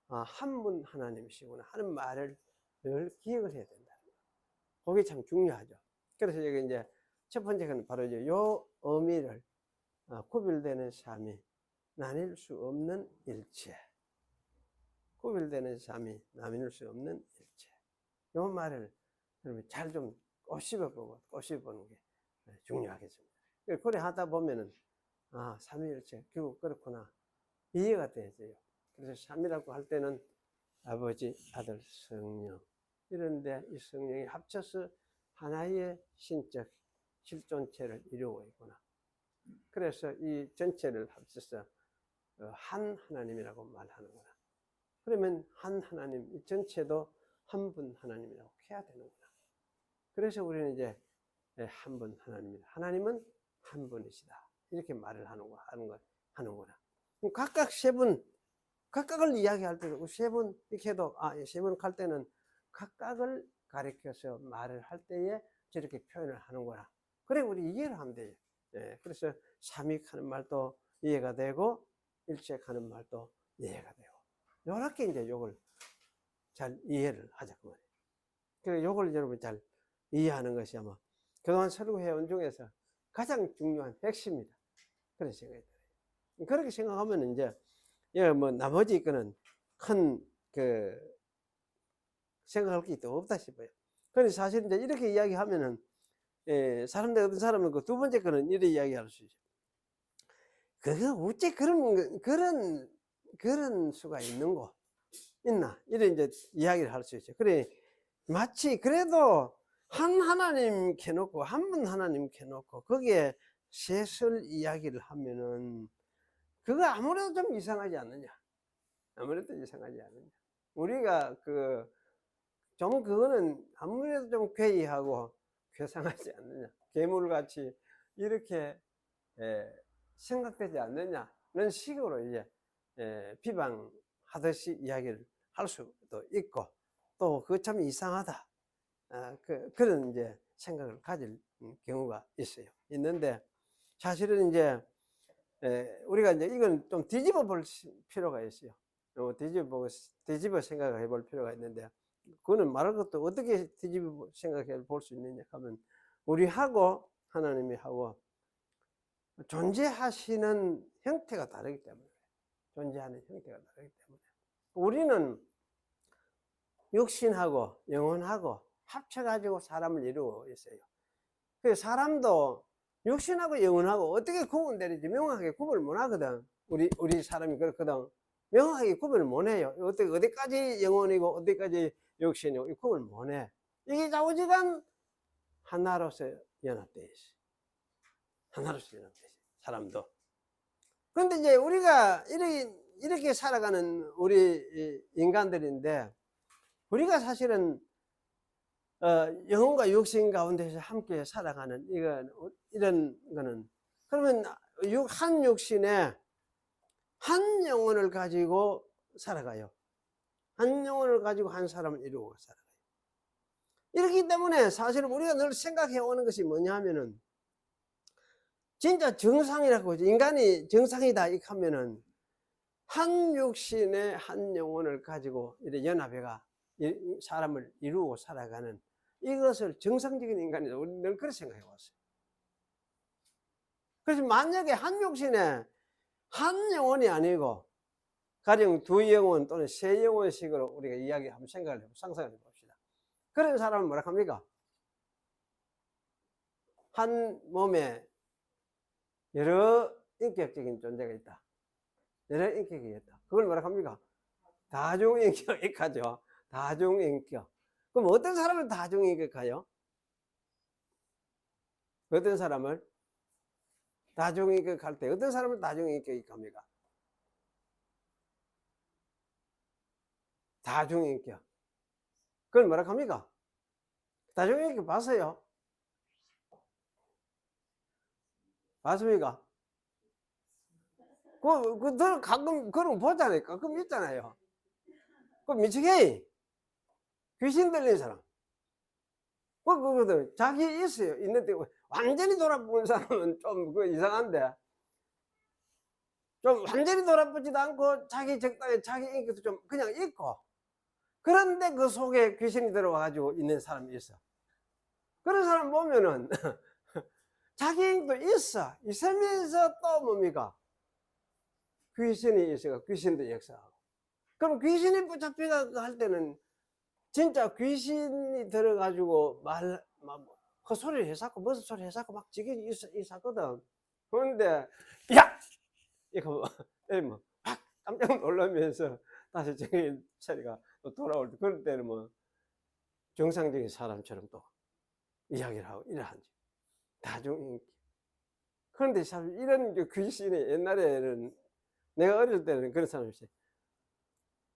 한 분 하나님이시구나 하는 말을 늘 기억을 해야 된다. 그게 참 중요하죠. 그래서 여기 이제 첫 번째는 바로 이제 요 의미를, 구별되는 삼위, 나뉠 수 없는 일체. 구별되는 삼위, 나눌 수 없는 일체. 요 말을 여러분 잘 좀 꼬집어보는 게 중요하겠습니다. 그래 하다 보면은 삼위일체 결국 그렇구나, 이해가 되어져요. 그래서 삼위라고 할 때는 아버지, 아들, 성령, 이런데 이 성령이 합쳐서 하나의 신적 실존체를 이루고 있구나. 그래서 이 전체를 합쳐서 한 하나님이라고 말하는구나. 그러면 한 하나님, 이 전체도 한 분 하나님이라고 해야 되는구나. 그래서 우리는 이제 한 분 하나님이다. 하나님은 한 분이시다. 이렇게 말을 하는구나. 각각 세 분, 각각을 이야기할 때도 세 분 이렇게 해도 세 분 갈 때는 각각을 가리켜서 말을 할 때에 저렇게 표현을 하는구나. 그래 우리 이해를 하면 돼요. 그래서 삼위하는 말도 이해가 되고 일체하는 말도 이해가 되고, 이렇게 이제 요걸 잘 이해를 하자 그 말이에요. 그래서 요걸 여러분 잘 이해하는 것이 아마 그동안 설교해온 중에서 가장 중요한 핵심이다. 그런 생각이 들어요. 그렇게 생각하면 이제 뭐 나머지 거는 큰 생각할 게 또 없다 싶어요. 그래서 사실 이제 이렇게 이야기하면은 사람들, 어떤 사람은 그 두 번째 거는 이렇게 이야기할 수 있죠. 그거 어째 그런 수가 있나? 이런 이제 이야기를 할 수 있죠. 그래, 마치 그래도 한 하나님 켜놓고, 한 분 하나님 켜놓고, 거기에 셋을 이야기를 하면은, 그거 아무래도 좀 이상하지 않느냐? 아무래도 이상하지 않느냐? 우리가 그거는 아무래도 좀 괴이하고 괴상하지 않느냐? 괴물같이 이렇게 생각되지 않느냐는 식으로 이제 비방하듯이 이야기를 할 수도 있고, 또 그거 참 이상하다, 그런 이제 생각을 가질 경우가 있는데, 사실은 이제 우리가 이제 이건 좀 뒤집어 볼 필요가 있어요. 뒤집어 생각을 해볼 필요가 있는데, 그거는 말할 것도 어떻게 뒤집어 생각해 볼 수 있느냐 하면 우리하고 하나님이 하고 존재하시는 형태가 다르기 때문에 존재하는 형태가 다르기 때문에 우리는 육신하고 영혼하고 합쳐가지고 사람을 이루고 있어요. 그 사람도 육신하고 영혼하고 어떻게 구분되는지 명확하게 구분을 못 하거든. 우리 사람이 그렇거든. 명확하게 구분을 못 해요. 어디까지 영혼이고 어디까지 육신이고 구분을 못 해. 이게 좌우지간 하나로서 연합되어 있어. 하나로서 연합되어 있어. 사람도. 그런데 이제 우리가 이렇게 살아가는 우리 인간들인데 우리가 사실은 영혼과 육신 가운데서 함께 살아가는 이런 거는 그러면 한 육신에 한 영혼을 가지고 살아가요. 한 영혼을 가지고 한 사람을 이루고 살아가요. 이렇기 때문에 사실은 우리가 늘 생각해 오는 것이 뭐냐 하면은 진짜 정상이라고 인간이 정상이다 이렇게 하면은 한 육신에 한 영혼을 가지고 이렇게 연합해가 사람을 이루고 살아가는 이것을 정상적인 인간이다. 우리는 늘 그렇게 생각해 왔어요. 그래서 만약에 한 육신에 한 영혼이 아니고 가령 두 영혼 또는 세 영혼식으로 우리가 이야기 한번 상상해 봅시다. 그런 사람은 뭐라 합니까? 한 몸에 여러 인격적인 존재가 있다. 여러 인격이 있다. 그걸 뭐라 합니까? 다중인격 하죠. 다중인격. 그럼 어떤 사람을 다중인격하요? 어떤 사람을 다중인격할 때 어떤 사람을 다중인격합니까? 다중인격. 그걸 뭐라 합니까? 다중인격 봤어요? 봤습니까? 가끔 그런 거 보잖아요. 가끔 있잖아요. 그 미치게 귀신 들린 사람. 그거들 자기 있어요. 있는데 완전히 돌아보는 사람은 좀 이상한데 좀 완전히 돌아보지도 않고 자기 적당히 자기 인격도 좀 그냥 있고 그런데 그 속에 귀신이 들어와 가지고 있는 사람이 있어. 그런 사람 보면은 자기 인격도 있으면서 또 뭡니까? 귀신이 있어요. 귀신도 역사하고. 그럼 귀신이 붙잡히가 할 때는 진짜 귀신이 들어가지고 헛소리를 해사고 무슨 소리 해사고 막 지게 있었거든. 그런데 야! 이거 뭐 막 깜짝 놀라면서 다시 정신 차리가 또 돌아올 때 그럴 때는 뭐 정상적인 사람처럼 또 이야기를 하고 이러한지 다중인격. 그런데 참 이런 귀신이 옛날에는 내가 어릴 때는 그런 사람이 있어요.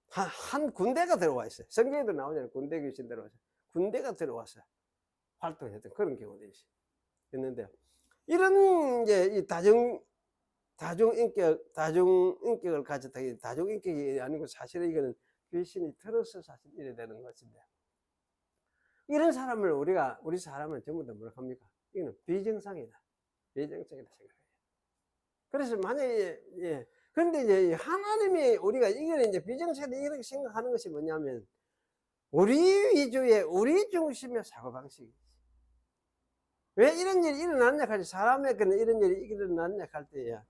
한 군대가 들어와 있어요. 성경에도 나오잖아요. 군대 귀신 들어와서 군대가 들어와서 활동했던 그런 경우도 있어요. 있는데 이런 이제 이 다중인격을 가졌다. 다중인격이 아니고 사실은 이거는 귀신이 들어서 사실 이래 되는 것인데 이런 사람을 우리 사람은 전부 다 뭐라 합니까? 이거는 비정상이다. 비정상이다 생각해요. 그래서 만약에 그런데 이제 하나님이 우리가 이거는 이제 비정상이다 이렇게 생각하는 것이 뭐냐면 우리 위주의 우리 중심의 사고방식이지. 왜 이런 일이 일어났냐 할 때, 사람에게는 이런 일이 일어났냐 할 때야,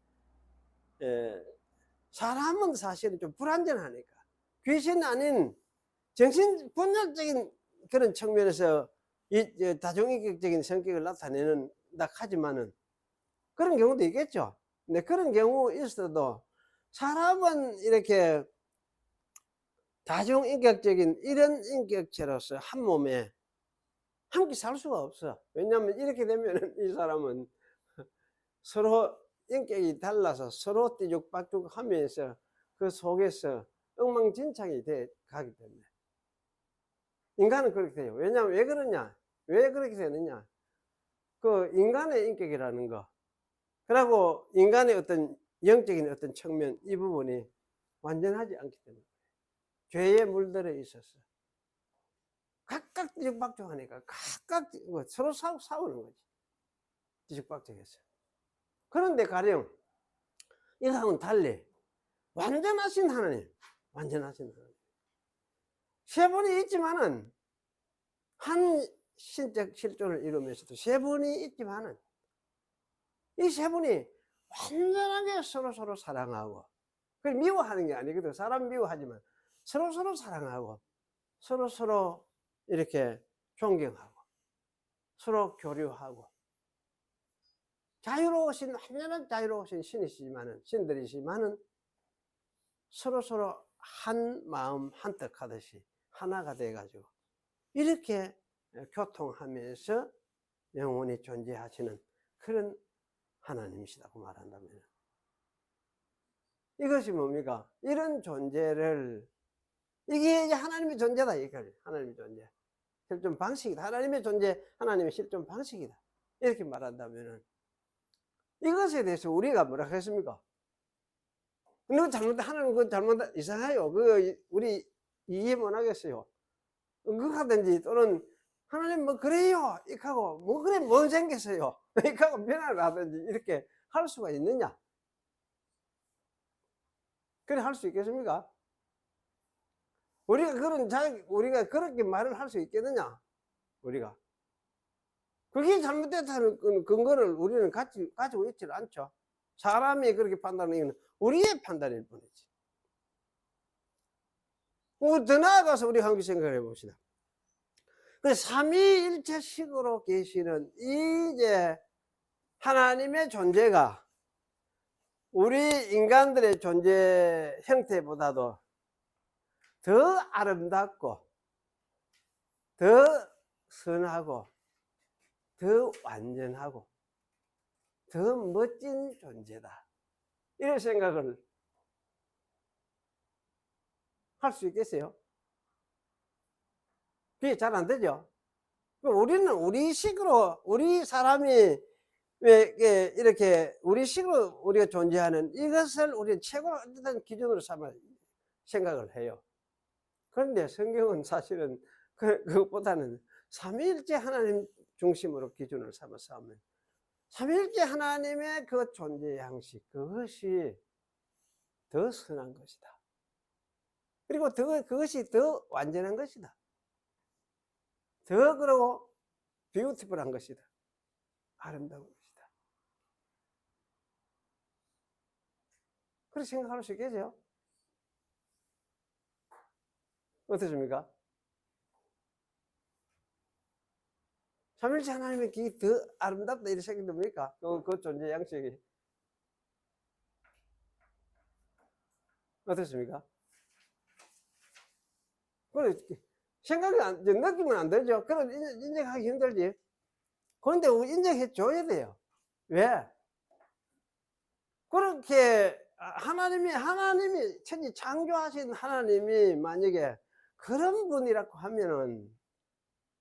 사람은 사실은 좀 불안전하니까. 귀신 아닌 정신 분열적인 그런 측면에서 이 다중인격적인 성격을 나타내는 하지만은 그런 경우도 있겠죠. 근데 그런 경우 있어도 사람은 이렇게 다중인격적인 이런 인격체로서 한 몸에 함께 살 수가 없어. 왜냐하면 이렇게 되면은 이 사람은 서로 인격이 달라서 서로 띠죽박죽 하면서 그 속에서 엉망진창이 가기 때문에 인간은 그렇게 돼요. 왜냐하면 왜 그러냐? 왜 그렇게 되느냐? 그 인간의 인격이라는 거, 그리고 인간의 어떤 영적인 어떤 측면 이 부분이 완전하지 않기 때문에 죄에 물들어 있어서 각각 뒤죽박죽하니까 각각 서로 싸우는 거지. 뒤죽박죽해서. 그런데 가령 이거하고는 달리 완전하신 하나님, 완전하신 하나님. 세 분이 있지만은 한 신적 실존을 이루면서도 세 분이 있지만은 이 세 분이 완전하게 서로서로 사랑하고, 그걸 미워하는 게 아니거든. 사람 미워하지만 서로서로 사랑하고 서로서로 이렇게 존경하고 서로 교류하고, 자유로우신, 완전한 자유로우신 신이시지만은, 신들이시지만은 서로서로 한 마음 한뜻 하듯이 하나가 돼 가지고 이렇게 교통하면서 영원히 존재하시는 그런 하나님이시다고 말한다면, 이것이 뭡니까? 이런 존재를, 이게 이제 하나님의 존재다, 이걸. 하나님의 존재, 실존 방식이다. 하나님의 존재, 하나님의 실존 방식이다, 이렇게 말한다면은 이것에 대해서 우리가 뭐라 하겠습니까? 너 잘못, 하나님 그 잘못, 이상해요. 우리 이해 못 하겠어요. 응급하든지 또는 하나님 뭐 그래요 이렇게 하고, 뭐 그래 뭐 생겼어요 이렇게 하고 변화를 하든지 이렇게 할 수가 있느냐? 그래 할 수 있겠습니까? 우리가 그렇게 말을 할 수 있겠느냐? 우리가 그게 잘못됐다는 근거를 우리는 가지고 있지 않죠. 사람이 그렇게 판단하는 건 우리의 판단일 뿐이지. 더 나아가서 우리 한번 생각해 봅시다. 그 삼위일체식으로 계시는 이제 하나님의 존재가 우리 인간들의 존재 형태보다도 더 아름답고 더 선하고 더 완전하고 더 멋진 존재다, 이런 생각을 할 수 있겠어요? 그게 잘 안 되죠. 우리는 우리식으로, 우리 사람이 왜 이렇게 우리식으로 우리가 존재하는 이것을 우리 최고로 어떤 기준으로 삼아 생각을 해요. 그런데 성경은 사실은 그것보다는 삼위일체 하나님 중심으로 기준을 삼아서 하면 삼위일체 하나님의 그 존재 양식, 그것이 더 선한 것이다. 그리고 그것이 더 완전한 것이다. 더 그러고 뷰티풀한 것이다. 아름다운 것이다. 그렇게 생각할 수 있겠죠? 어떻습니까? 삼위일체 하나님의 그게 더 아름답다, 이런 생각이 듭니까? 그 존재 양식이. 어떻습니까? 그래, 생각이 느끼면 안 되죠. 그럼 인정하기 힘들지. 그런데 인정해 줘야 돼요. 왜? 그렇게 하나님이 천지 창조하신 하나님이 만약에 그런 분이라고 하면은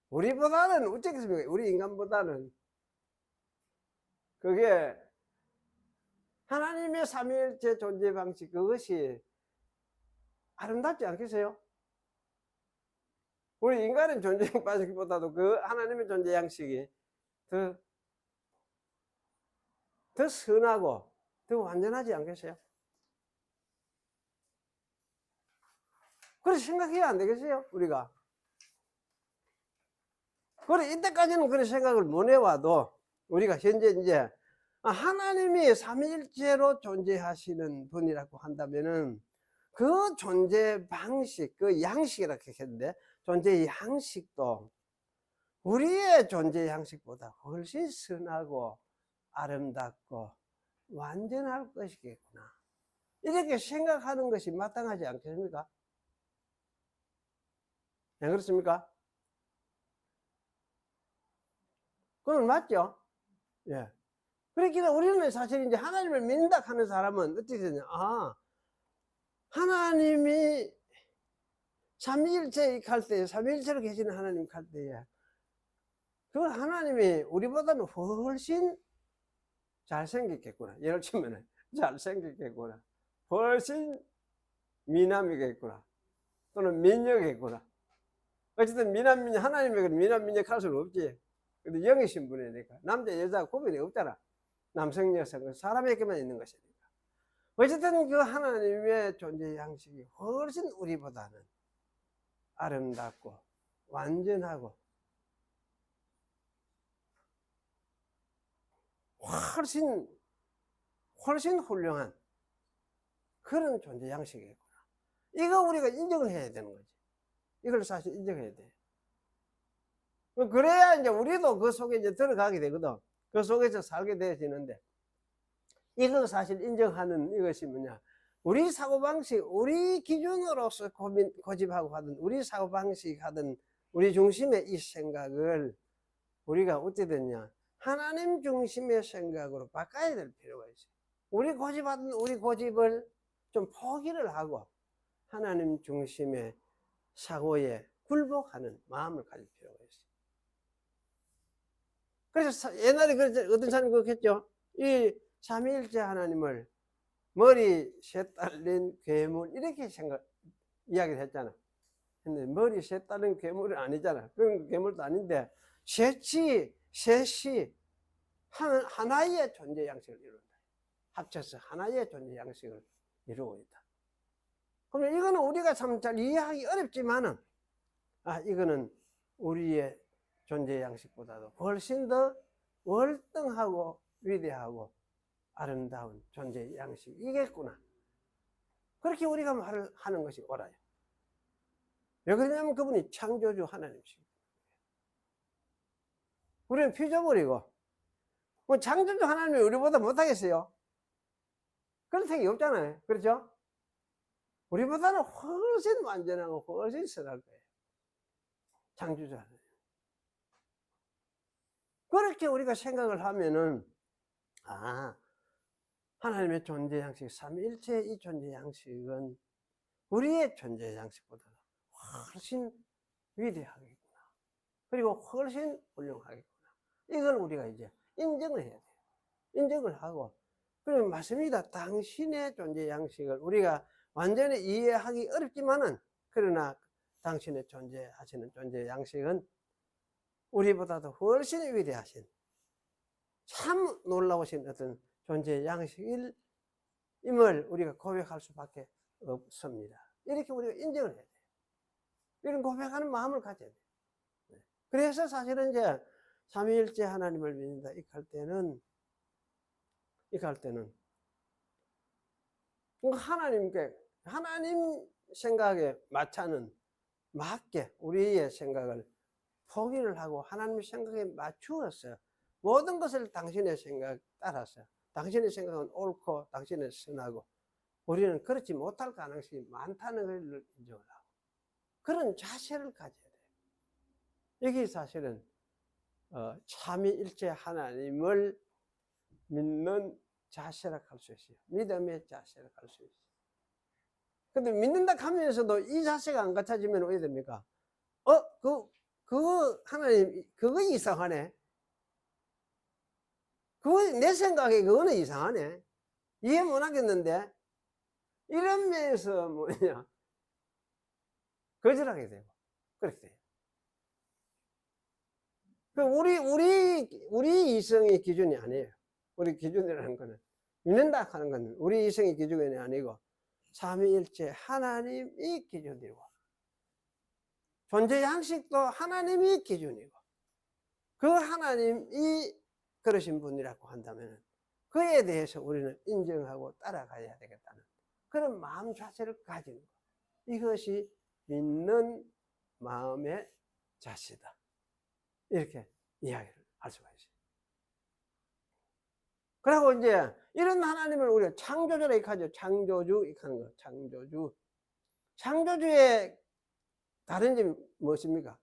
우리보다는 어쩌겠습니까? 우리 인간보다는 그게 하나님의 삼위일체 존재 방식, 그것이 아름답지 않겠어요? 우리 인간의 존재 방식보다도 그 하나님의 존재 양식이 더 선하고 더 완전하지 않겠어요? 그렇게 생각해야 안 되겠어요? 우리가. 그래, 이때까지는 그런 생각을 못 해와도 우리가 현재 이제 하나님이 삼위일체로 존재하시는 분이라고 한다면은 그 존재 방식, 그 양식이라고 했는데, 존재 양식도 우리의 존재 양식보다 훨씬 선하고 아름답고 완전할 것이겠구나, 이렇게 생각하는 것이 마땅하지 않겠습니까? 안 그렇습니까? 그건 맞죠? 예. 그러니까 우리는 사실 이제 하나님을 믿는다 하는 사람은 어떻게 되냐? 하나님이 삼위일체 할 때, 삼위일체로 계시는 하나님 할 때에 그 하나님이 우리보다는 훨씬 잘생겼겠구나. 예를 들면 잘생겼겠구나. 훨씬 미남이겠구나. 또는 민녀겠구나. 어쨌든 하나님에게 미남민녀 할 수는 없지. 근데 영이신 분이니까. 남자, 여자 구분이 없잖아. 남성, 여성, 사람에게만 있는 것이니까. 어쨌든 그 하나님의 존재 양식이 훨씬 우리보다는 아름답고 완전하고 훨씬 훌륭한 그런 존재 양식이겠구나. 이거 우리가 인정을 해야 되는 거지. 이걸 사실 인정해야 돼. 그래야 이제 우리도 그 속에 이제 들어가게 되거든. 그 속에서 살게 되어지는데, 이거 사실 인정하는 이것이 뭐냐. 우리 사고방식, 우리 기준으로서 고집하고 하든, 우리 사고방식 하든, 우리 중심의 이 생각을 우리가 어찌 됐냐. 하나님 중심의 생각으로 바꿔야 될 필요가 있어요. 우리 고집하든 우리 고집을 좀 포기를 하고 하나님 중심의 사고에 굴복하는 마음을 가질 필요가 있어요. 그래서 옛날에 어떤 사람이 그렇게 했죠. 이 삼위일체 하나님을 머리 셋 달린 괴물 이렇게 이야기를 했잖아. 근데 머리 셋 달린 괴물은 아니잖아. 그런 괴물도 아닌데 셋이 하나의 존재 양식을 이룬다. 합쳐서 하나의 존재 양식을 이루고 있다. 그러면 이거는 우리가 참 잘 이해하기 어렵지만은, 이거는 우리의 존재 양식보다도 훨씬 더 월등하고 위대하고 아름다운 존재 양식이겠구나. 그렇게 우리가 말을 하는 것이 옳아요. 왜 그러냐면 그분이 창조주 하나님이십니다. 우리는 피조물이고, 뭐 창조주 하나님이 우리보다 못하겠어요? 그런 생각이 없잖아요. 그렇죠? 우리보다는 훨씬 완전하고 훨씬 선할 거예요. 창조주 하나님. 그렇게 우리가 생각을 하면은, 하나님의 존재 양식, 삼위일체의 이 존재 양식은 우리의 존재 양식보다 훨씬 위대하겠구나. 그리고 훨씬 훌륭하겠구나. 이걸 우리가 이제 인정을 해야 돼요. 인정을 하고, 그러면 맞습니다. 당신의 존재 양식을 우리가 완전히 이해하기 어렵지만은, 그러나 당신의 존재하시는 존재 양식은 우리보다도 훨씬 위대하신 참 놀라우신 어떤 존재 양식임을 우리가 고백할 수밖에 없습니다. 이렇게 우리가 인정을 해야 돼요. 이런 고백하는 마음을 가져야 돼요. 그래서 사실은 이제 삼위일체 하나님을 믿는다 이할 때는 하나님 생각에 맞게 우리의 생각을 포기를 하고 하나님 생각에 맞추었어요. 모든 것을 당신의 생각 따라서, 당신의 생각은 옳고 당신의 선하고, 우리는 그렇지 못할 가능성이 많다는 걸 인정을 하고 그런 자세를 가져야 돼요. 이게 사실은 삼위일체 하나님을 믿는 자세라 할 수 있어요. 믿음의 자세라 할 수 있어요. 근데 믿는다 하면서도 이 자세가 안 갖춰지면 어떻게 됩니까? 그거 하나님, 그거 이상하네. 내 생각에 그거는 이상하네. 이해 못 하겠는데? 이런 면에서 뭐냐? 거절하게 되고, 그렇게 돼요. 우리 이성의 기준이 아니에요. 우리 기준이라는 거는, 믿는다 하는 건 우리 이성의 기준이 아니고, 삼위일체 하나님이 기준이고, 존재 양식도 하나님이 기준이고, 그 하나님이 그러신 분이라고 한다면 그에 대해서 우리는 인정하고 따라가야 되겠다는 그런 마음 자세를 가지는 것. 이것이 믿는 마음의 자세다. 이렇게 이야기를 할 수가 있어요. 그리고 이제 이런 하나님을 우리가 창조주라 이렇게 하죠. 창조주 이렇게 하는 거. 창조주의 다른 점이 무엇입니까?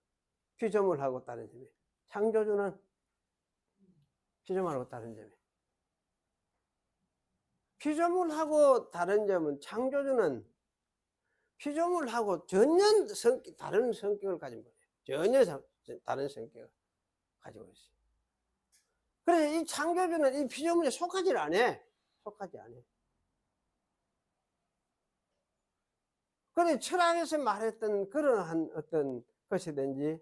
피조물하고 다른 점이. 창조주는 피조물하고 다른 점이. 피조물하고 다른 점은 창조주는 피조물하고 전혀 다른 성격을 가진 거예요. 전혀 다른 성격을 가지고 있어요. 그래서 이 창조주는 이 피조물에 속하지 않아. 그래 철학에서 말했던 그러한 어떤 것이든지,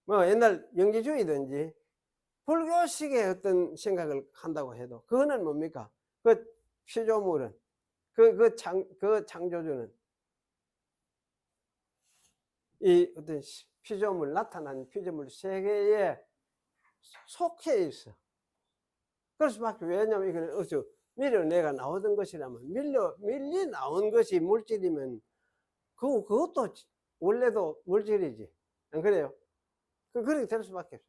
뭐 옛날 영지주의든지 불교식의 어떤 생각을 한다고 해도 그거는 뭡니까? 그 피조물은 그 창조주는 이 어떤 피조물, 나타난 피조물 세계에 속해 있어. 그래서 막, 왜냐면 이거는 어디서 밀려내가 나오던 것이라면, 밀리 나온 것이 물질이면, 그것도 원래도 물질이지. 안 그래요? 그렇게 될 수밖에 없어.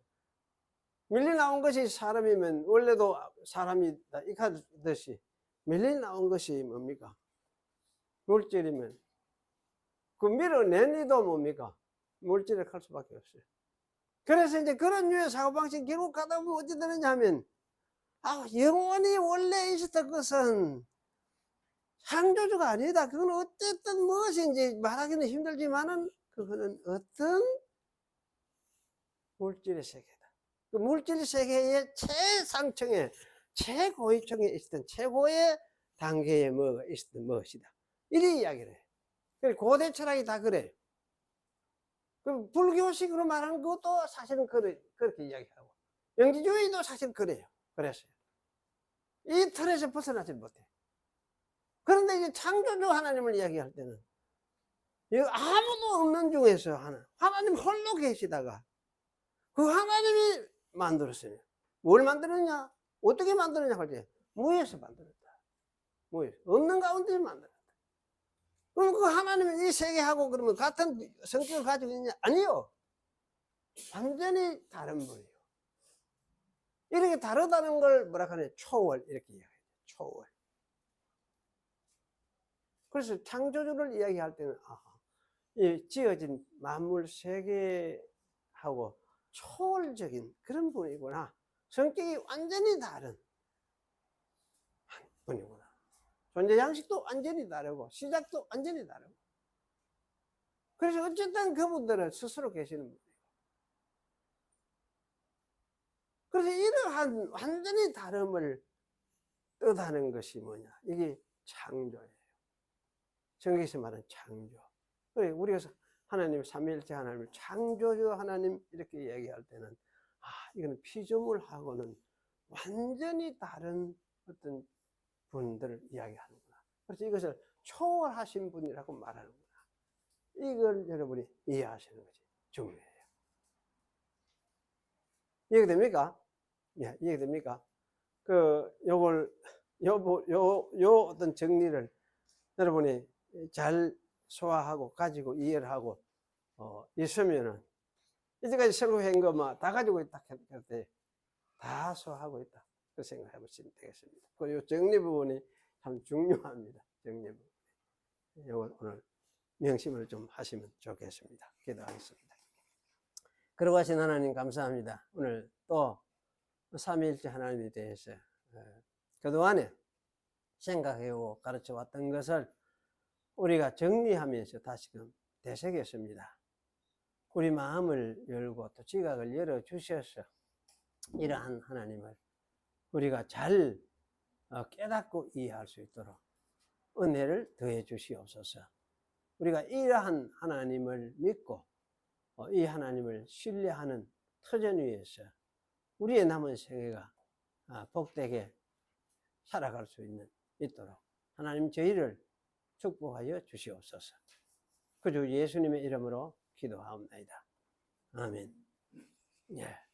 밀리 나온 것이 사람이면 원래도 사람이다. 이 하듯이 밀리 나온 것이 뭡니까? 물질이면 그 밀어낸 이도 뭡니까? 물질을 할 수밖에 없어요. 그래서 이제 그런 류의 사고방식 기록하다 보면 어찌 되느냐 하면, 영원히 원래 있었던 것은 창조주가 아니다. 그건 어쨌든 무엇인지 말하기는 힘들지만은 그거는 어떤 물질의 세계다. 그 물질 세계의 최상층에, 최고위층에 있었던 최고의 단계에 뭐가 있었던 무엇이다. 이리 이야기를 해요. 고대 철학이 다 그래요. 그 불교식으로 말하는 것도 사실은 그렇게 이야기하고, 영지주의도 사실 그래요. 그랬어요. 이 틀에서 벗어나지 못해. 그런데 이제 창조주 하나님을 이야기할 때는 아무도 없는 중에서 하나님 홀로 계시다가 그 하나님이 만들었어요. 뭘 만들었냐? 어떻게 만들었냐 할 때 무에서 만들었다. 무에서. 없는 가운데 만들었다. 그럼 그 하나님이 이 세계하고 그러면 같은 성격을 가지고 있냐? 아니요. 완전히 다른 분이요. 이렇게 다르다는 걸 뭐라 하냐? 초월 이렇게 이야기해요. 초월. 그래서 창조주를 이야기할 때는 이 지어진 만물 세계하고 초월적인 그런 분이구나. 성격이 완전히 다른 분이구나. 존재 양식도 완전히 다르고 시작도 완전히 다르고. 그래서 어쨌든 그분들은 스스로 계시는 분이에요. 그래서 이러한 완전히 다름을 뜻하는 것이 뭐냐? 이게 창조예요. 성경에서 말하는 창조. 그래, 우리가 하나님, 삼위일체 하나님을 창조주 하나님 이렇게 얘기할 때는 이거는 피조물하고는 완전히 다른 어떤 분들을 이야기하는구나. 그래서 이것을 초월하신 분이라고 말하는구나. 이걸 여러분이 이해하시는 것이 중요해요. 이해됩니까? 예, 이해됩니까? 요 어떤 정리를 여러분이 잘 소화하고 가지고 이해를 하고 있으면은 이제까지 설교한 것만 다 가지고 있다 할 때 다 소화하고 있다 그 생각해 보시면 되겠습니다. 그 정리 부분이 참 중요합니다. 정리 부분. 이걸 오늘 명심을 좀 하시면 좋겠습니다. 기도하겠습니다. 그러고 하신 하나님 감사합니다. 오늘 또 삼위일체 하나님에 대해서 그동안에 생각해오고 가르쳐 왔던 것을 우리가 정리하면서 다시금 되새겼습니다. 우리 마음을 열고 또 지각을 열어주셔서 이러한 하나님을 우리가 잘 깨닫고 이해할 수 있도록 은혜를 더해 주시옵소서. 우리가 이러한 하나님을 믿고 이 하나님을 신뢰하는 터전 위에서 우리의 남은 생애가 복되게 살아갈 수 있도록 하나님 저희를 축복하여 주시옵소서. 그 주 예수님의 이름으로 기도하옵나이다. 아멘. 예.